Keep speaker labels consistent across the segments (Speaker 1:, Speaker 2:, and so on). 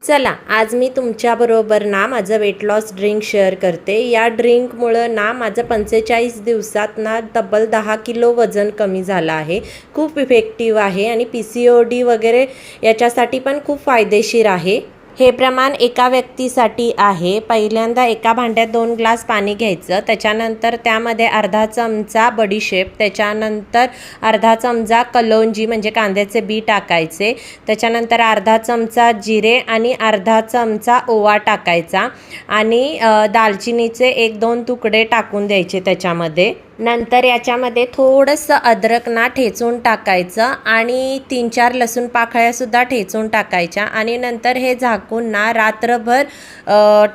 Speaker 1: चला आज मी तुमच्याबरोबर ना माझं वेट लॉस ड्रिंक शेअर करते। या ड्रिंकमुळं ना माझं 45 दिवसात ना तब्बल 10 किलो वजन कमी झालं आहे। खूप इफेक्टिव्ह आहे आणि PCOD वगैरे याच्यासाठी पण खूप फायदेशीर आहे। हे प्रमाण एका व्यक्तीसाठी आहे। पहिल्यांदा एका भांड्यात 2 ग्लास पाणी घ्यायचं, त्याच्यानंतर त्यामध्ये अर्धा चमचा बडीशेप, त्याच्यानंतर अर्धा चमचा कलौंजी म्हणजे कांद्याचे बी टाकायचे, त्याच्यानंतर अर्धा चमचा जिरे आणि अर्धा चमचा ओवा टाकायचा आणि दालचिनीचे 1-2 तुकडे टाकून द्यायचे त्याच्यामध्ये। नंतर याच्यामध्ये थोडंसं अद्रक ना ठेचून टाकायचं आणि 3-4 लसूण पाकळ्यासुद्धा ठेचून टाकायच्या आणि नंतर हे झाकून ना रात्रभर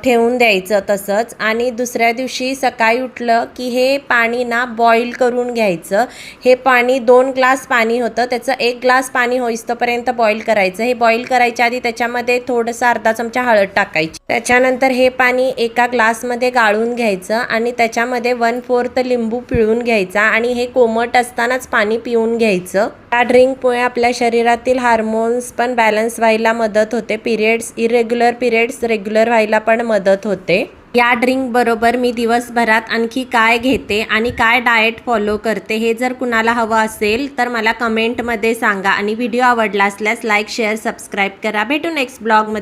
Speaker 1: ठेवून द्यायचं तसंच। आणि दुसऱ्या दिवशी सकाळी उठलं की हे पाणी ना बॉईल करून घ्यायचं। हे पाणी 2 ग्लास पाणी होतं, त्याचं 1 ग्लास पाणी होईस्तोपर्यंत बॉईल करायचं। हे बॉईल करायच्या आधी त्याच्यामध्ये थोडंसं अर्धा चमचा हळद टाकायची। त्याच्यानंतर हे पाणी एका ग्लासमध्ये गाळून घ्यायचं आणि त्याच्यामध्ये 1/4 लिंबू पिळून घ्यायचा आणि हे कोमट असतानाच पाणी पिऊन घ्यायचं। या ड्रिंकमुळे आपल्या शरीरातील हार्मोन्स पण बॅलन्स व्हायला मदत होते। इरेग्युलर पिरियड्स रेग्युलर व्हायला पण मदत होते। या ड्रिंक बरोबर मी दिवसभरात आणखी काय घेते आणि काय डाएट फॉलो करते हे जर कुणाला हवं असेल तर मला कमेंटमध्ये सांगा आणि व्हिडिओ आवडला असल्यास लाईक शेअर सबस्क्राईब करा। भेटू नेक्स्ट ब्लॉगमध्ये।